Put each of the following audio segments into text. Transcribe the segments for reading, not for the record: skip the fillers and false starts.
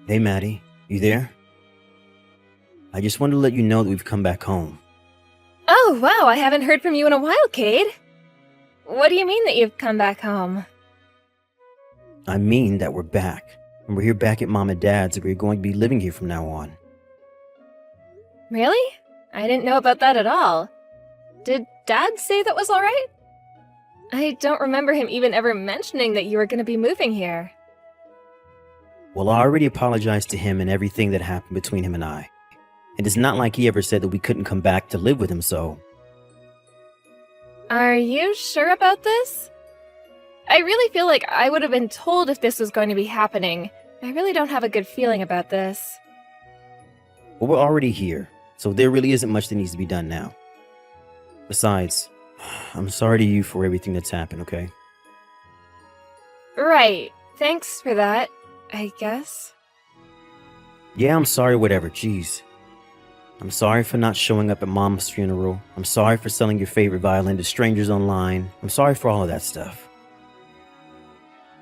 Hey, Maddie, you there? I just wanted to let you know that we've come back home. Oh, wow, I haven't heard from you in a while, Cade. What do you mean that you've come back home? I mean that we're back, and we're here back at Mom and Dad's, and we're going to be living here from now on. Really? I didn't know about that at all. Did Dad say that was alright? I don't remember him even ever mentioning that you were going to be moving here. Well, I already apologized to him and everything that happened between him and I. And it's not like he ever said that we couldn't come back to live with him, so... Are you sure about this? I really feel like I would have been told if this was going to be happening. I really don't have a good feeling about this. Well, we're already here, so there really isn't much that needs to be done now. Besides, I'm sorry to you for everything that's happened, okay? Right. Thanks for that, I guess. Yeah, I'm sorry, whatever, jeez. I'm sorry for not showing up at Mom's funeral. I'm sorry for selling your favorite violin to strangers online. I'm sorry for all of that stuff.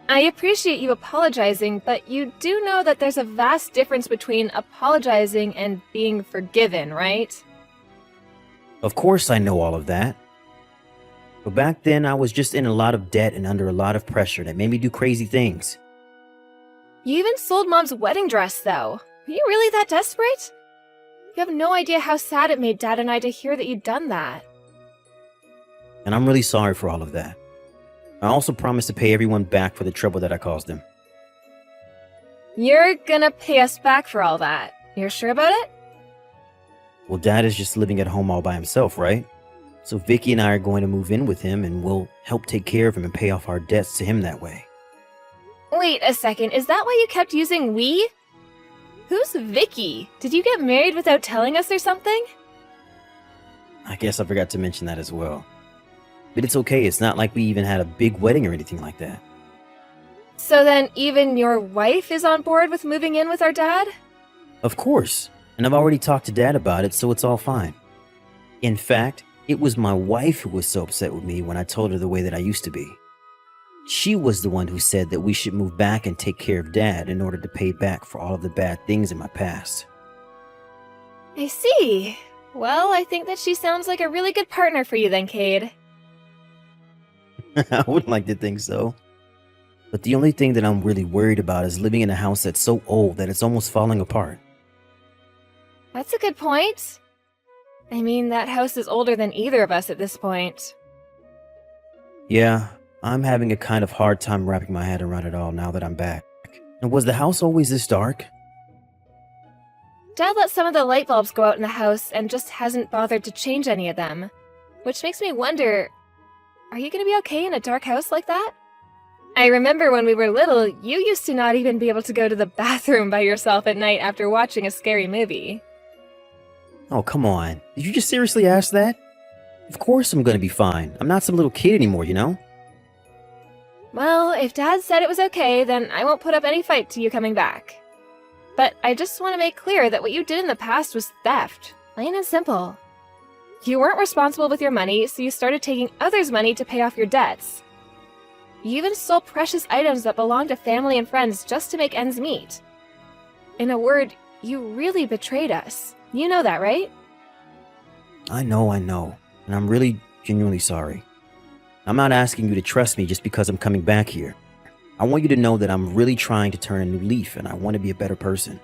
I appreciate you apologizing, but you do know that there's a vast difference between apologizing and being forgiven, right? Of course I know all of that. But back then I was just in a lot of debt and under a lot of pressure that made me do crazy things. You even sold Mom's wedding dress, though. Were you really that desperate? You have no idea how sad it made Dad and I to hear that you'd done that. And I'm really sorry for all of that. I also promised to pay everyone back for the trouble that I caused them. You're gonna pay us back for all that. You're sure about it? Well, Dad is just living at home all by himself, right? So Vicky and I are going to move in with him and we'll help take care of him and pay off our debts to him that way. Wait a second, is that why you kept using we? Who's Vicky? Did you get married without telling us or something? I guess I forgot to mention that as well. But it's okay, it's not like we even had a big wedding or anything like that. So then even your wife is on board with moving in with our dad? Of course, and I've already talked to Dad about it, so it's all fine. In fact, it was my wife who was so upset with me when I told her the way that I used to be. She was the one who said that we should move back and take care of Dad in order to pay back for all of the bad things in my past. I see. Well, I think that she sounds like a really good partner for you then, Cade. I would like to think so. But the only thing that I'm really worried about is living in a house that's so old that it's almost falling apart. That's a good point. I mean, that house is older than either of us at this point. Yeah, I'm having a kind of hard time wrapping my head around it all now that I'm back. And was the house always this dark? Dad let some of the light bulbs go out in the house and just hasn't bothered to change any of them. Which makes me wonder, are you gonna be okay in a dark house like that? I remember when we were little, you used to not even be able to go to the bathroom by yourself at night after watching a scary movie. Oh, come on. Did you just seriously ask that? Of course I'm gonna be fine. I'm not some little kid anymore, you know? Well, if Dad said it was okay, then I won't put up any fight to you coming back. But I just want to make clear that what you did in the past was theft. Plain and simple. You weren't responsible with your money, so you started taking others' money to pay off your debts. You even stole precious items that belonged to family and friends just to make ends meet. In a word, you really betrayed us. You know that, right? I know, and I'm really genuinely sorry. I'm not asking you to trust me just because I'm coming back here. I want you to know that I'm really trying to turn a new leaf and I want to be a better person.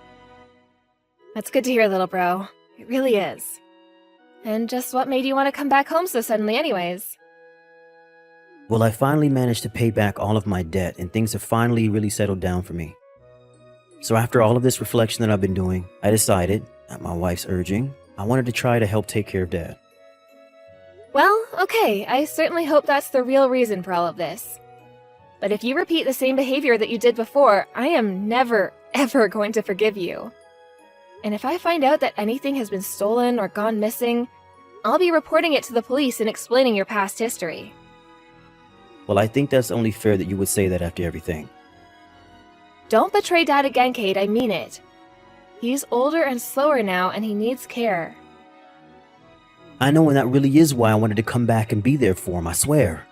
That's good to hear, little bro. It really is. And just what made you want to come back home so suddenly anyways? Well, I finally managed to pay back all of my debt and things have finally really settled down for me. So after all of this reflection that I've been doing, I decided, at my wife's urging, I wanted to try to help take care of Dad. Well, okay, I certainly hope that's the real reason for all of this. But if you repeat the same behavior that you did before, I am never, ever going to forgive you. And if I find out that anything has been stolen or gone missing, I'll be reporting it to the police and explaining your past history. Well, I think that's only fair that you would say that after everything. Don't betray Dad again, Cade, I mean it. He's older and slower now, and he needs care. I know, and that really is why I wanted to come back and be there for him, I swear.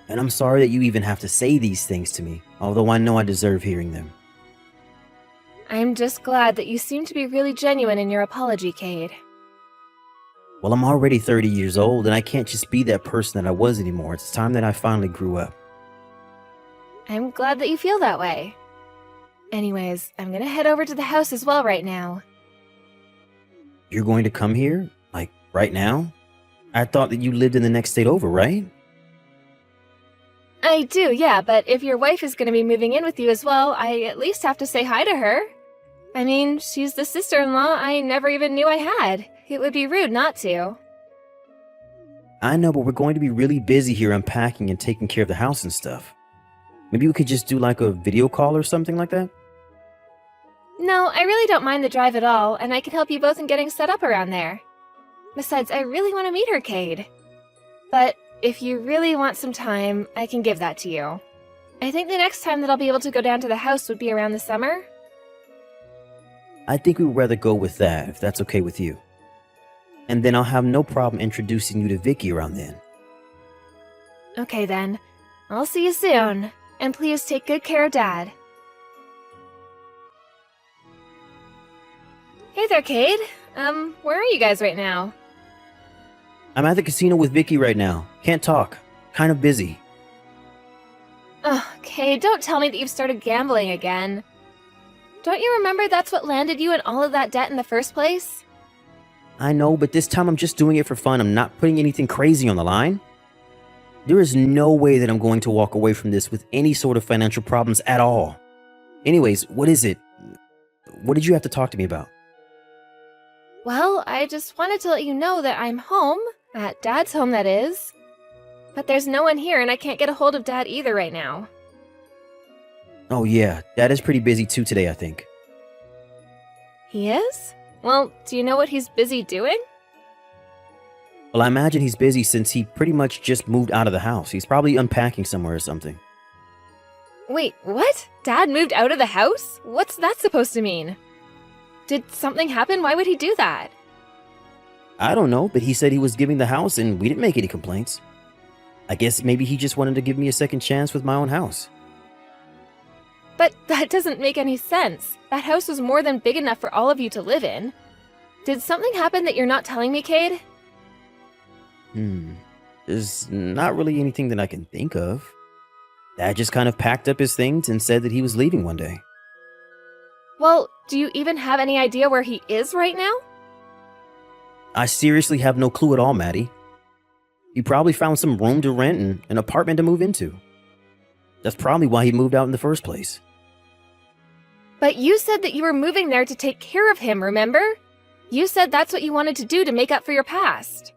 And I'm sorry that you even have to say these things to me, although I know I deserve hearing them. I'm just glad that you seem to be really genuine in your apology, Cade. Well, I'm already 30 years old, and I can't just be that person that I was anymore. It's time that I finally grew up. I'm glad that you feel that way. Anyways, I'm gonna head over to the house as well right now. You're going to come here? Like, right now? I thought that you lived in the next state over, right? I do, yeah, but if your wife is gonna be moving in with you as well, I at least have to say hi to her. I mean, she's the sister-in-law I never even knew I had. It would be rude not to. I know, but we're going to be really busy here unpacking and taking care of the house and stuff. Maybe we could just do like a video call or something like that? No, I really don't mind the drive at all, and I can help you both in getting set up around there. Besides, I really want to meet her, Cade. But if you really want some time, I can give that to you. I think the next time that I'll be able to go down to the house would be around the summer. I think we would rather go with that, if that's okay with you. And then I'll have no problem introducing you to Vicky around then. Okay then. I'll see you soon. And please take good care of Dad. Hey there, Cade. Where are you guys right now? I'm at the casino with Vicky right now. Can't talk. Kind of busy. Ugh, Cade, don't tell me that you've started gambling again. Don't you remember that's what landed you in all of that debt in the first place? I know, but this time I'm just doing it for fun. I'm not putting anything crazy on the line. There is no way that I'm going to walk away from this with any sort of financial problems at all. Anyways, what is it? What did you have to talk to me about? Well, I just wanted to let you know that I'm home, at Dad's home that is. But there's no one here and I can't get a hold of Dad either right now. Oh yeah, Dad is pretty busy too today, I think. He is? Well, do you know what he's busy doing? Well, I imagine he's busy since he pretty much just moved out of the house. He's probably unpacking somewhere or something. Wait, what? Dad moved out of the house? What's that supposed to mean? Did something happen? Why would he do that? I don't know, but he said he was giving the house and we didn't make any complaints. I guess maybe he just wanted to give me a second chance with my own house. But that doesn't make any sense. That house was more than big enough for all of you to live in. Did something happen that you're not telling me, Cade? There's not really anything that I can think of. Dad just kind of packed up his things and said that he was leaving one day. Well, do you even have any idea where he is right now? I seriously have no clue at all, Maddie. He probably found some room to rent and an apartment to move into. That's probably why he moved out in the first place. But you said that you were moving there to take care of him, remember? You said that's what you wanted to do to make up for your past.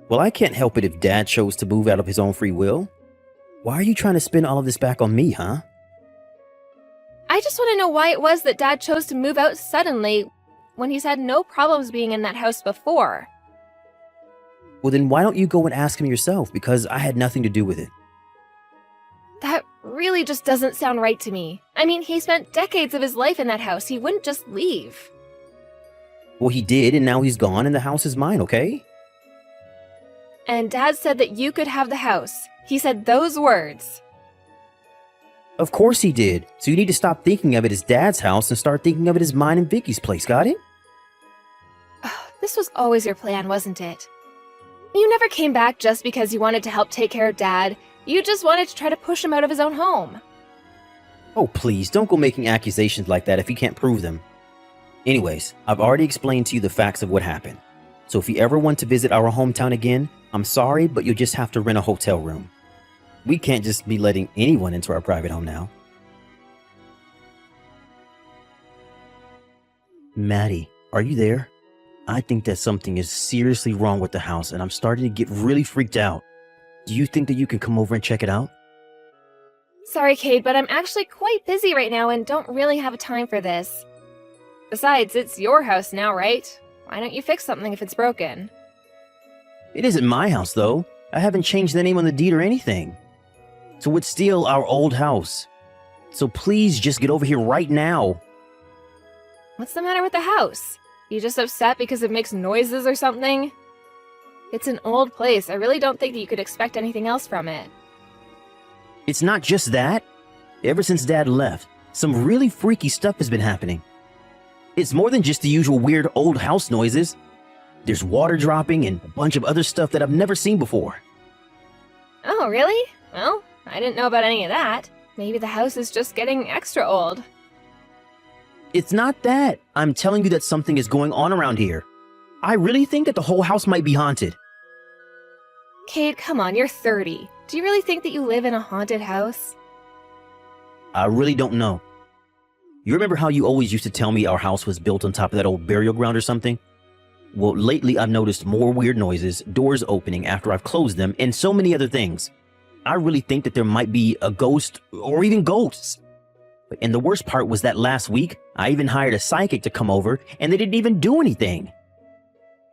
Well, I can't help it if Dad chose to move out of his own free will. Why are you trying to spin all of this back on me, huh? I just want to know why it was that Dad chose to move out suddenly when he's had no problems being in that house before. Well, then why don't you go and ask him yourself, because I had nothing to do with it. That really just doesn't sound right to me. I mean, he spent decades of his life in that house. He wouldn't just leave. Well, he did, and now he's gone, and the house is mine, okay? And Dad said that you could have the house. He said those words. Of course he did. So you need to stop thinking of it as Dad's house and start thinking of it as mine and Vicky's place, got it? This was always your plan, wasn't it? You never came back just because you wanted to help take care of Dad. You just wanted to try to push him out of his own home. Oh, please, don't go making accusations like that if you can't prove them. Anyways, I've already explained to you the facts of what happened. So if you ever want to visit our hometown again, I'm sorry, but you'll just have to rent a hotel room. We can't just be letting anyone into our private home now. Maddie, are you there? I think that something is seriously wrong with the house and I'm starting to get really freaked out. Do you think that you can come over and check it out? Sorry, Cade, but I'm actually quite busy right now and don't really have time for this. Besides, it's your house now, right? Why don't you fix something if it's broken? It isn't my house, though. I haven't changed the name on the deed or anything. So it's still our old house. So please just get over here right now. What's the matter with the house? You just upset because it makes noises or something? It's an old place. I really don't think that you could expect anything else from it. It's not just that. Ever since Dad left, Some really freaky stuff has been happening. It's more than just the usual weird old house noises. There's water dropping and a bunch of other stuff that I've never seen before. Oh, really? Well, I didn't know about any of that. Maybe the house is just getting extra old. It's not that. I'm telling you that something is going on around here. I really think that the whole house might be haunted. Cade, come on, you're 30. Do you really think that you live in a haunted house? I really don't know. You remember how you always used to tell me our house was built on top of that old burial ground or something? Well, lately I've noticed more weird noises, doors opening after I've closed them, and so many other things. I really think that there might be a ghost or even ghosts. And the worst part was that last week, I even hired a psychic to come over, and they didn't even do anything.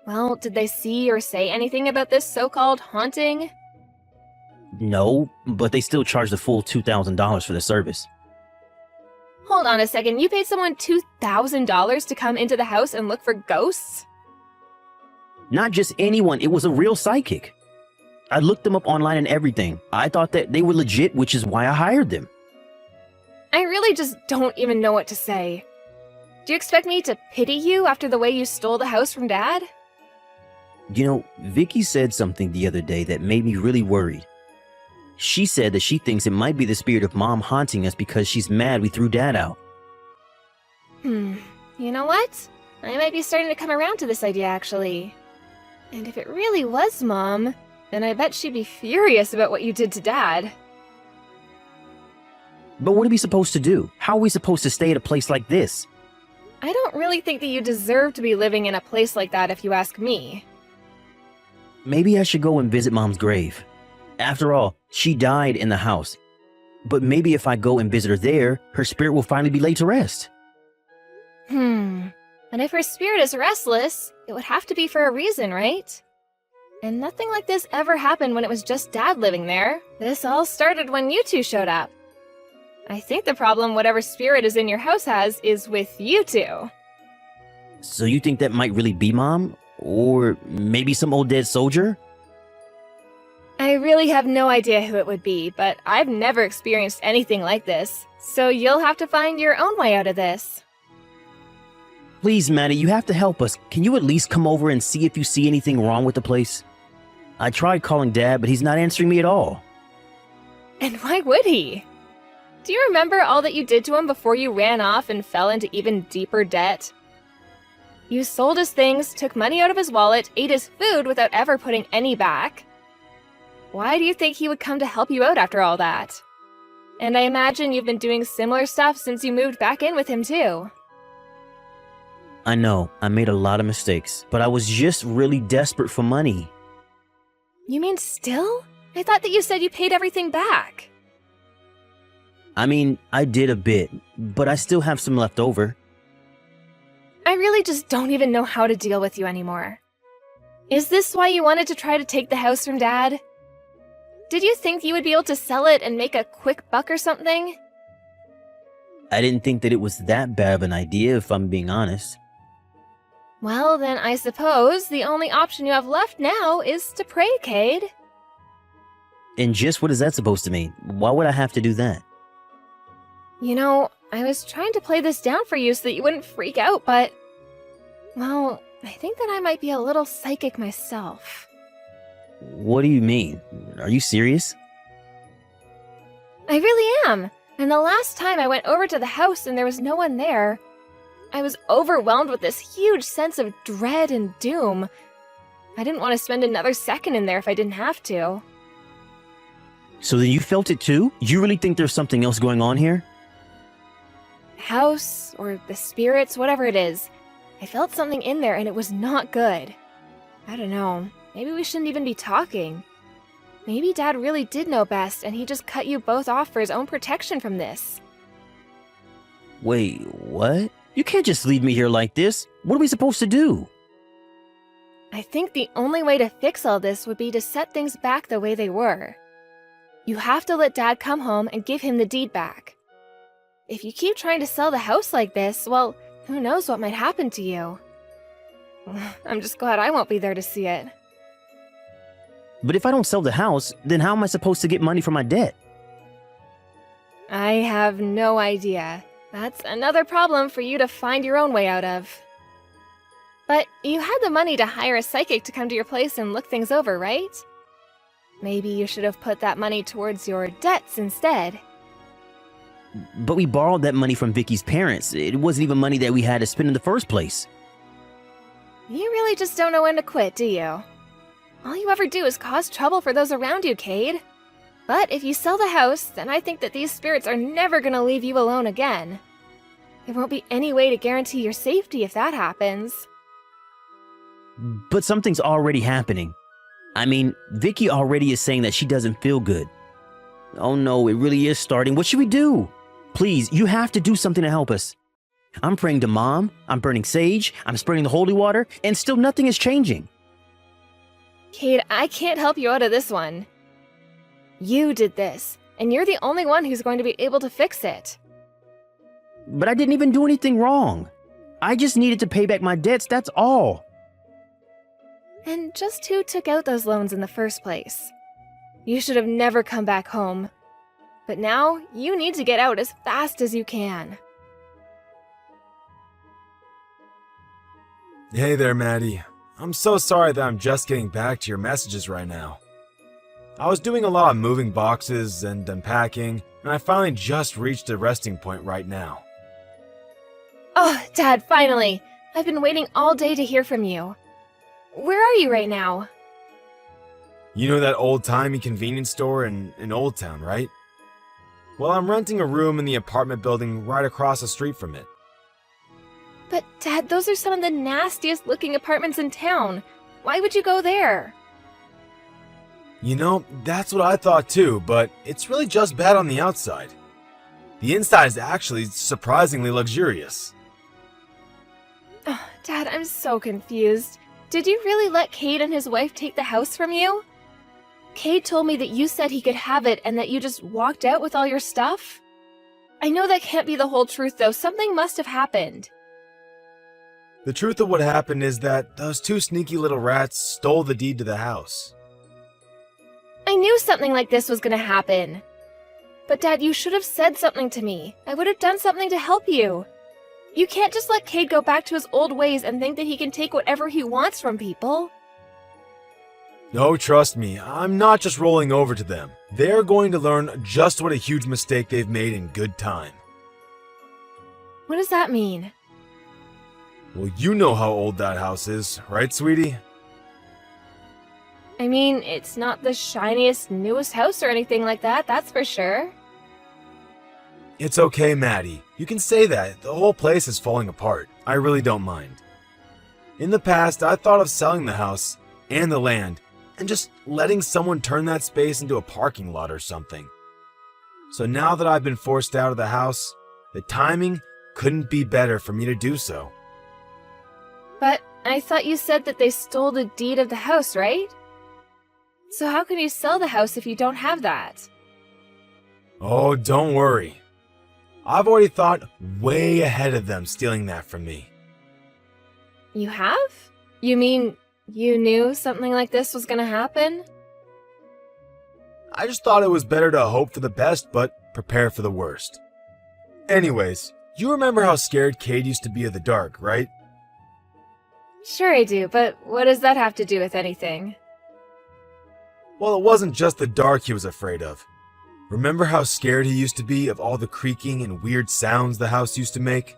Well, did they see or say anything about this so-called haunting? No, but they still charged the full $2,000 for the service. Hold on a second, you paid someone $2,000 to come into the house and look for ghosts? Not just anyone, it was a real psychic. I looked them up online and everything. I thought that they were legit, which is why I hired them. I really just don't even know what to say. Do you expect me to pity you after the way you stole the house from Dad? You know, Vicky said something the other day that made me really worried. She said that she thinks it might be the spirit of Mom haunting us because she's mad we threw Dad out. You know what? I might be starting to come around to this idea, actually. And if it really was Mom, then I bet she'd be furious about what you did to Dad. But what are we supposed to do? How are we supposed to stay at a place like this? I don't really think that you deserve to be living in a place like that if you ask me. Maybe I should go and visit Mom's grave. After all, she died in the house. But maybe if I go and visit her there, her spirit will finally be laid to rest. And if her spirit is restless, it would have to be for a reason, right? And nothing like this ever happened when it was just Dad living there. This all started when you two showed up. I think the problem whatever spirit is in your house has is with you two. So you think that might really be Mom? Or maybe some old dead soldier? I really have no idea who it would be, but I've never experienced anything like this. So you'll have to find your own way out of this. Please, Maddie, you have to help us. Can you at least come over and see if you see anything wrong with the place? I tried calling Dad, but he's not answering me at all. And why would he? Do you remember all that you did to him before you ran off and fell into even deeper debt? You sold his things, took money out of his wallet, ate his food without ever putting any back. Why do you think he would come to help you out after all that? And I imagine you've been doing similar stuff since you moved back in with him too. I know, I made a lot of mistakes, but I was just really desperate for money. You mean still? I thought that you said you paid everything back. I mean, I did a bit, but I still have some left over. I really just don't even know how to deal with you anymore. Is this why you wanted to try to take the house from Dad? Did you think you would be able to sell it and make a quick buck or something? I didn't think that it was that bad of an idea, if I'm being honest. Well, then I suppose the only option you have left now is to pray, Cade. And just what is that supposed to mean? Why would I have to do that? You know, I was trying to play this down for you so that you wouldn't freak out, but... Well, I think that I might be a little psychic myself. What do you mean? Are you serious? I really am. And the last time I went over to the house and there was no one there, I was overwhelmed with this huge sense of dread and doom. I didn't want to spend another second in there if I didn't have to. So then you felt it too? You really think there's something else going on here? House, or the spirits, whatever it is. I felt something in there and it was not good. I don't know. Maybe we shouldn't even be talking. Maybe Dad really did know best and he just cut you both off for his own protection from this. Wait, what? You can't just leave me here like this. What are we supposed to do? I think the only way to fix all this would be to set things back the way they were. You have to let Dad come home and give him the deed back. If you keep trying to sell the house like this, well, who knows what might happen to you. I'm just glad I won't be there to see it. But if I don't sell the house, then how am I supposed to get money for my debt? I have no idea. That's another problem for you to find your own way out of. But you had the money to hire a psychic to come to your place and look things over, right? Maybe you should have put that money towards your debts instead. But we borrowed that money from Vicky's parents. It wasn't even money that we had to spend in the first place. You really just don't know when to quit, do you? All you ever do is cause trouble for those around you, Cade. But if you sell the house, then I think that these spirits are never gonna leave you alone again. There won't be any way to guarantee your safety if that happens. But something's already happening. I mean, Vicky already is saying that she doesn't feel good. Oh no, it really is starting. What should we do? Please, you have to do something to help us. I'm praying to Mom, I'm burning sage, I'm spraying the holy water, and still nothing is changing. Cade, I can't help you out of this one. You did this, and you're the only one who's going to be able to fix it. But I didn't even do anything wrong. I just needed to pay back my debts, that's all. And just who took out those loans in the first place? You should have never come back home. But now, you need to get out as fast as you can. Hey there, Maddie. I'm so sorry that I'm just getting back to your messages right now. I was doing a lot of moving boxes and unpacking, and I finally just reached a resting point right now. Oh, Dad, finally! I've been waiting all day to hear from you. Where are you right now? You know that old-timey convenience store in Old Town, right? Well, I'm renting a room in the apartment building right across the street from it. But, Dad, those are some of the nastiest looking apartments in town. Why would you go there? You know, that's what I thought too, but it's really just bad on the outside. The inside is actually surprisingly luxurious. Oh, Dad, I'm so confused. Did you really let Cade and his wife take the house from you? Cade told me that you said he could have it and that you just walked out with all your stuff? I know that can't be the whole truth, though. Something must have happened. The truth of what happened is that those two sneaky little rats stole the deed to the house. I knew something like this was gonna happen. But Dad, you should have said something to me. I would have done something to help you. You can't just let Cade go back to his old ways and think that he can take whatever he wants from people. No, trust me, I'm not just rolling over to them. They're going to learn just what a huge mistake they've made in good time. What does that mean? Well, you know how old that house is, right, sweetie? I mean, it's not the shiniest, newest house or anything like that, that's for sure. It's okay, Maddie. You can say that. The whole place is falling apart. I really don't mind. In the past, I thought of selling the house and the land and just letting someone turn that space into a parking lot or something. So now that I've been forced out of the house, the timing couldn't be better for me to do so. But I thought you said that they stole the deed of the house, right? So how can you sell the house if you don't have that? Oh, don't worry. I've already thought way ahead of them stealing that from me. You have? You mean you knew something like this was gonna happen? I just thought it was better to hope for the best, but prepare for the worst. Anyways, you remember how scared Cade used to be of the dark, right? Sure I do, but what does that have to do with anything? Well, it wasn't just the dark he was afraid of. Remember how scared he used to be of all the creaking and weird sounds the house used to make?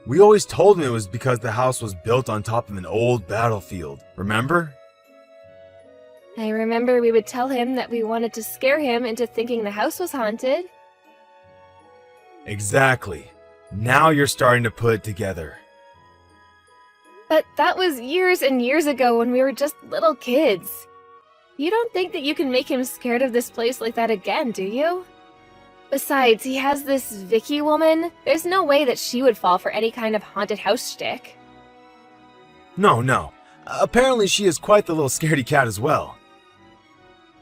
We always told him it was because the house was built on top of an old battlefield, remember? I remember we would tell him that we wanted to scare him into thinking the house was haunted. Exactly. Now you're starting to put it together. But that was years and years ago when we were just little kids. You don't think that you can make him scared of this place like that again, do you? Besides, he has this Vicky woman. There's no way that she would fall for any kind of haunted house shtick. No. Apparently she is quite the little scaredy cat as well.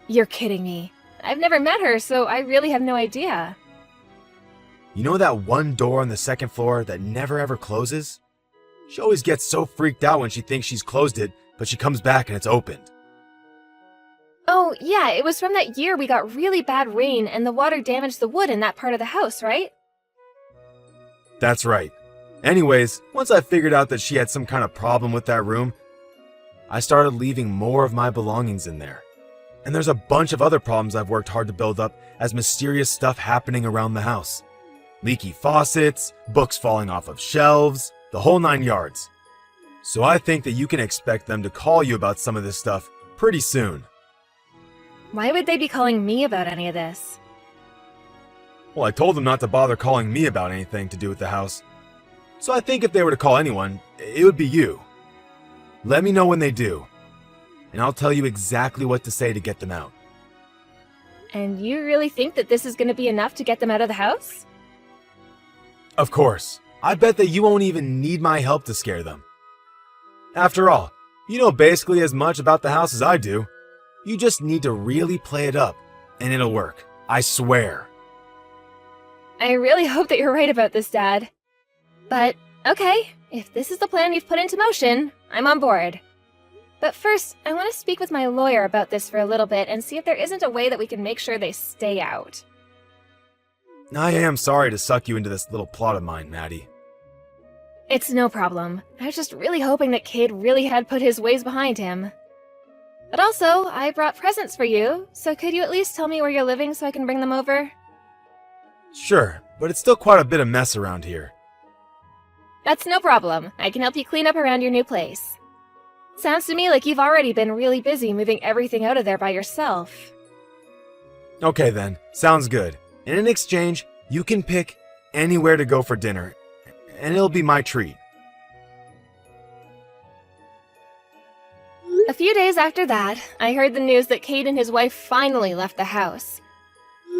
You're kidding me. I've never met her, so I really have no idea. You know that one door on the second floor that never ever closes? She always gets so freaked out when she thinks she's closed it, but she comes back and it's opened. Oh, yeah, it was from that year we got really bad rain and the water damaged the wood in that part of the house, right? That's right. Anyways, once I figured out that she had some kind of problem with that room, I started leaving more of my belongings in there. And there's a bunch of other problems I've worked hard to build up as mysterious stuff happening around the house. Leaky faucets, books falling off of shelves, the whole 9 yards. So I think that you can expect them to call you about some of this stuff pretty soon. Why would they be calling me about any of this? Well, I told them not to bother calling me about anything to do with the house. So I think if they were to call anyone, it would be you. Let me know when they do, and I'll tell you exactly what to say to get them out. And you really think that this is going to be enough to get them out of the house? Of course. I bet that you won't even need my help to scare them. After all, you know basically as much about the house as I do. You just need to really play it up, and it'll work. I swear. I really hope that you're right about this, Dad. But, okay, if this is the plan you've put into motion, I'm on board. But first, I want to speak with my lawyer about this for a little bit and see if there isn't a way that we can make sure they stay out. I am sorry to suck you into this little plot of mine, Maddie. It's no problem. I was just really hoping that Cade really had put his ways behind him. But also, I brought presents for you, so could you at least tell me where you're living so I can bring them over? Sure, but it's still quite a bit of mess around here. That's no problem. I can help you clean up around your new place. Sounds to me like you've already been really busy moving everything out of there by yourself. Okay then, sounds good. And in exchange, you can pick anywhere to go for dinner, and it'll be my treat. A few days after that, I heard the news that Cade and his wife finally left the house.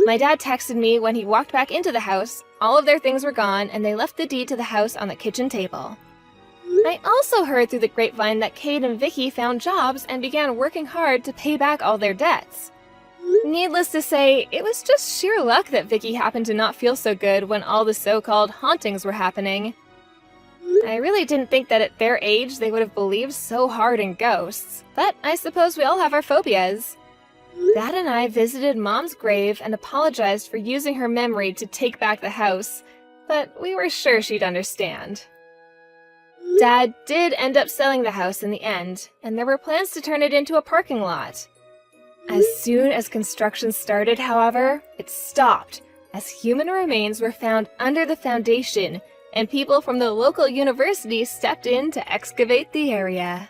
My dad texted me when he walked back into the house. All of their things were gone, and they left the deed to the house on the kitchen table. I also heard through the grapevine that Cade and Vicky found jobs and began working hard to pay back all their debts. Needless to say, it was just sheer luck that Vicky happened to not feel so good when all the so-called hauntings were happening. I really didn't think that at their age they would have believed so hard in ghosts, but I suppose we all have our phobias. Dad and I visited Mom's grave and apologized for using her memory to take back the house, but we were sure she'd understand. Dad did end up selling the house in the end, and there were plans to turn it into a parking lot. As soon as construction started, however, it stopped, as human remains were found under the foundation, and people from the local university stepped in to excavate the area.